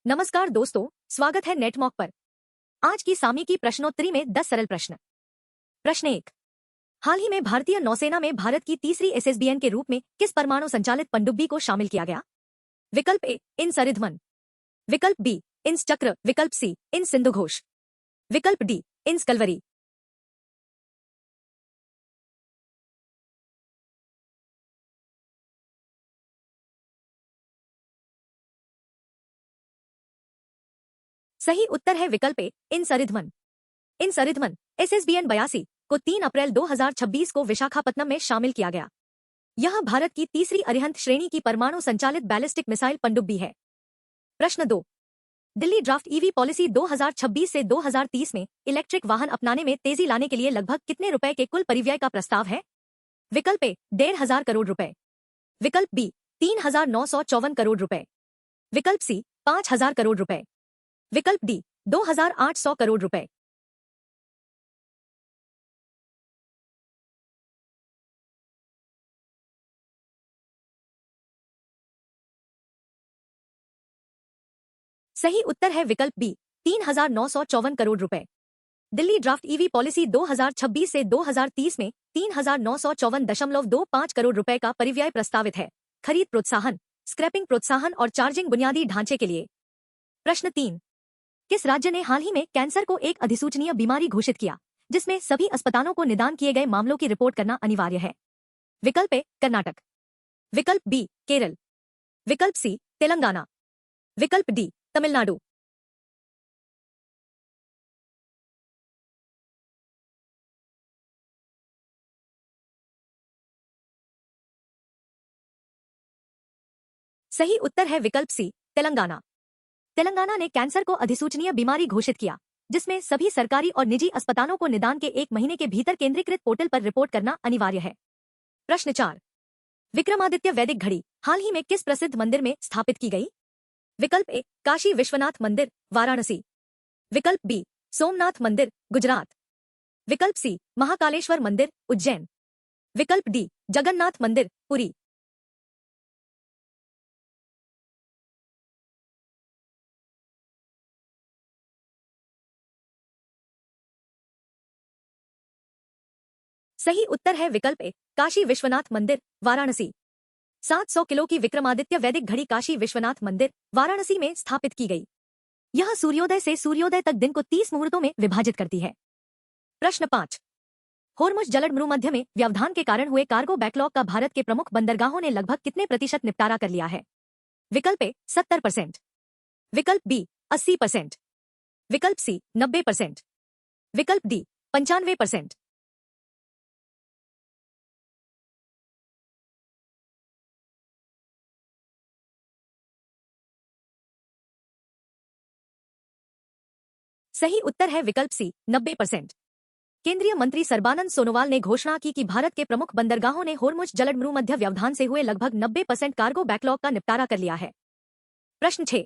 नमस्कार दोस्तों, स्वागत है नेटमॉक पर। आज की सामयिकी प्रश्नोत्तरी में 10 सरल प्रश्न। प्रश्न 1। हाल ही में भारतीय नौसेना में भारत की तीसरी एसएसबीएन के रूप में किस परमाणु संचालित पनडुब्बी को शामिल किया गया? विकल्प ए, इंस अरिधमन। विकल्प बी, इंस चक्र। विकल्प सी, इंस सिंधु घोष। विकल्प डी, इंस कलवरी। सही उत्तर है विकल्प ए, इंस अरिधमन। इंस अरिधमन एसएसबीएन 82 को 3 अप्रैल 2026 को विशाखापत्तनम में शामिल किया गया। यह भारत की तीसरी अरिहंत श्रेणी की परमाणु संचालित बैलिस्टिक मिसाइल पनडुब्बी है। प्रश्न 2। दिल्ली ड्राफ्ट ईवी पॉलिसी 2026 से 2030 में इलेक्ट्रिक वाहन अपनाने में तेजी लाने के लिए लगभग कितने रुपए के कुल परिव्यय का प्रस्ताव है? विकल्प ए, 1,500 करोड़ रुपए। विकल्प बी, 3,954 करोड़ रुपए। विकल्प सी, 5,000 करोड़ रुपए। विकल्प डी, 2,800 करोड़ रुपए। सही उत्तर है विकल्प बी, 3,954 करोड़ रुपए। दिल्ली ड्राफ्ट ईवी पॉलिसी 2026 से 2030 में 3,954.25 करोड़ रुपए का परिव्यय प्रस्तावित है। खरीद प्रोत्साहन, स्क्रैपिंग प्रोत्साहन और चार्जिंग बुनियादी ढांचे के लिए। प्रश्न 3। किस राज्य ने हाल ही में कैंसर को एक अधिसूचनीय बीमारी घोषित किया, जिसमें सभी अस्पतालों को निदान किए गए मामलों की रिपोर्ट करना अनिवार्य है? विकल्प ए, कर्नाटक। विकल्प बी, केरल। विकल्प सी, तेलंगाना। विकल्प डी, तमिलनाडु। सही उत्तर है विकल्प सी, तेलंगाना। तेलंगाना ने कैंसर को अधिसूचनीय बीमारी घोषित किया, जिसमें सभी सरकारी और निजी अस्पतालों को निदान के 1 महीने के भीतर केंद्रीकृत पोर्टल पर रिपोर्ट करना अनिवार्य है। प्रश्न 4। विक्रमादित्य वैदिक घड़ी हाल ही में किस प्रसिद्ध मंदिर में स्थापित की गई? विकल्प ए, काशी विश्वनाथ मंदिर, वाराणसी। विकल्प बी, सोमनाथ मंदिर, गुजरात। विकल्प सी, महाकालेश्वर मंदिर, उज्जैन। विकल्प डी, जगन्नाथ मंदिर, पुरी। सही उत्तर है विकल्प ए, काशी विश्वनाथ मंदिर, वाराणसी। 700 किलो की विक्रमादित्य वैदिक घड़ी काशी विश्वनाथ मंदिर, वाराणसी में स्थापित की गई। यह सूर्योदय से सूर्योदय तक दिन को 30 मुहूर्तों में विभाजित करती है। प्रश्न 5। होर्मुज जलसंधि में व्यवधान के कारण हुए कार्गो बैकलॉग का भारत के प्रमुख बंदरगाहों ने लगभग कितने प्रतिशत निपटारा कर लिया है? विकल्प ए, 70%। विकल्प बी, 80%। विकल्प सी, 90%। विकल्प डी, 95%। सही उत्तर है विकल्प सी, 90%। केंद्रीय मंत्री सर्बानंद सोनोवाल ने घोषणा की कि भारत के प्रमुख बंदरगाहों ने होर्मुज जलसंधि व्यवधान से हुए लगभग 90% कार्गो बैकलॉग का निपटारा कर लिया है। प्रश्न 6।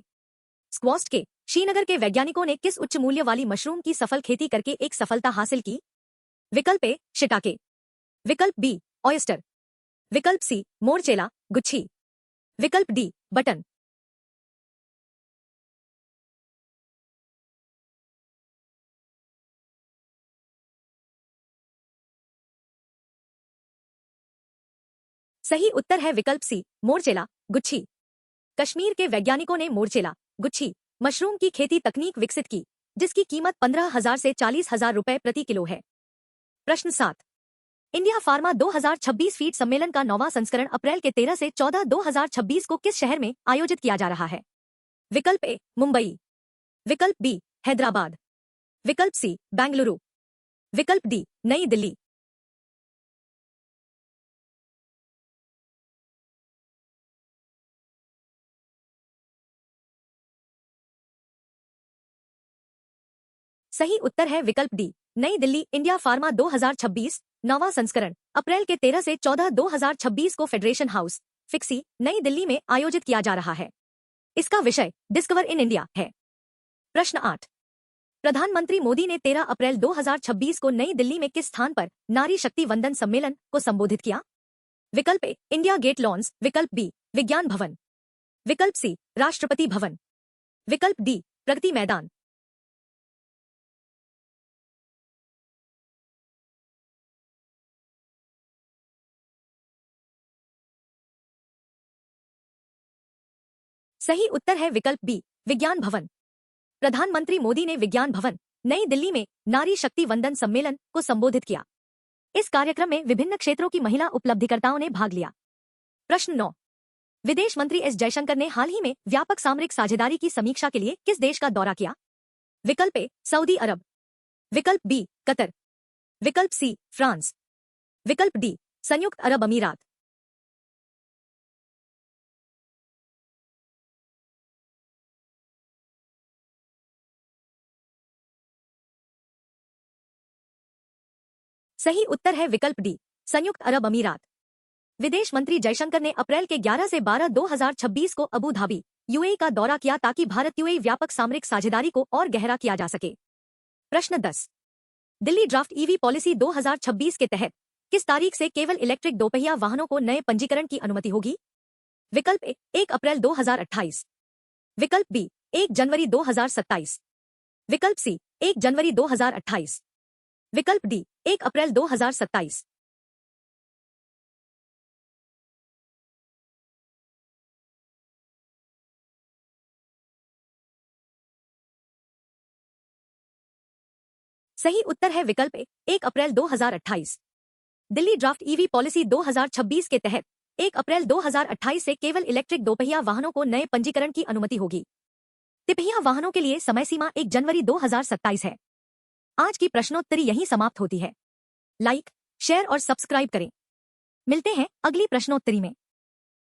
स्क्वॉश के श्रीनगर के वैज्ञानिकों ने किस उच्च मूल्य वाली मशरूम की सफल खेती करके एक सफलता हासिल की? विकल्प ए, शिटाके। विकल्प बी, ऑयस्टर। विकल्प सी, मोरचेला, गुच्छी। विकल्प डी, बटन। सही उत्तर है विकल्प सी, मोरचेला, गुच्छी। कश्मीर के वैज्ञानिकों ने मोरचेला, गुच्छी मशरूम की खेती तकनीक विकसित की, जिसकी कीमत 15,000 से 40,000 रुपए प्रति किलो है। प्रश्न 7। इंडिया फार्मा 2026 फीड सम्मेलन का 9वां संस्करण अप्रैल के 13 से 14 2026 को किस शहर में आयोजित किया जा रहा है? विकल्प ए, मुंबई। विकल्प बी, हैदराबाद। विकल्प सी, बेंगलुरु। विकल्प डी, नई दिल्ली। सही उत्तर है विकल्प डी, नई दिल्ली। इंडिया फार्मा 2026 9वां संस्करण अप्रैल के 13 से 14 2026 को फेडरेशन हाउस, फिक्सी, नई दिल्ली में आयोजित किया जा रहा है। इसका विषय डिस्कवर इन इंडिया है। प्रश्न 8। प्रधानमंत्री मोदी ने 13 अप्रैल 2026 को नई दिल्ली में किस स्थान पर नारी शक्ति वंदन सम्मेलन को संबोधित किया? विकल्प ए, इंडिया गेट लॉन्स। विकल्प बी, विज्ञान भवन। विकल्प सी, राष्ट्रपति भवन। विकल्प डी प्रगति मैदान। सही उत्तर है विकल्प बी विज्ञान भवन। प्रधानमंत्री मोदी ने विज्ञान भवन नई दिल्ली में नारी शक्ति वंदन सम्मेलन को संबोधित किया। इस कार्यक्रम में विभिन्न क्षेत्रों की महिला उपलब्धिकर्ताओं ने भाग लिया। प्रश्न 9। विदेश मंत्री एस जयशंकर ने हाल ही में व्यापक सामरिक साझेदारी की समीक्षा के लिए किस देश का दौरा किया? विकल्प ए सऊदी अरब, विकल्प बी कतर, विकल्प सी फ्रांस, विकल्प डी संयुक्त अरब अमीरात। सही उत्तर है विकल्प डी संयुक्त अरब अमीरात। विदेश मंत्री जयशंकर ने अप्रैल के 11 से 12 2026 को अबू धाबी यूएई का दौरा किया ताकि भारत यूएई व्यापक सामरिक साझेदारी को और गहरा किया जा सके। प्रश्न 10। दिल्ली ड्राफ्ट ईवी पॉलिसी 2026 के तहत किस तारीख से केवल इलेक्ट्रिक दोपहिया वाहनों को नए पंजीकरण की अनुमति होगी? विकल्प ए 1 अप्रैल 2028, विकल्प बी 1 जनवरी 2027, विकल्प सी 1 जनवरी 2028, विकल्प डी 1 अप्रैल 2027। सही उत्तर है विकल्प ए 1 अप्रैल 2028। दिल्ली ड्राफ्ट ईवी पॉलिसी 2026 के तहत 1 अप्रैल 2028 से केवल इलेक्ट्रिक दोपहिया वाहनों को नए पंजीकरण की अनुमति होगी। तिपहिया वाहनों के लिए समय सीमा 1 जनवरी 2027 है। आज की प्रश्नोत्तरी यहीं समाप्त होती है। लाइक, शेयर और सब्सक्राइब करें। मिलते हैं अगली प्रश्नोत्तरी में।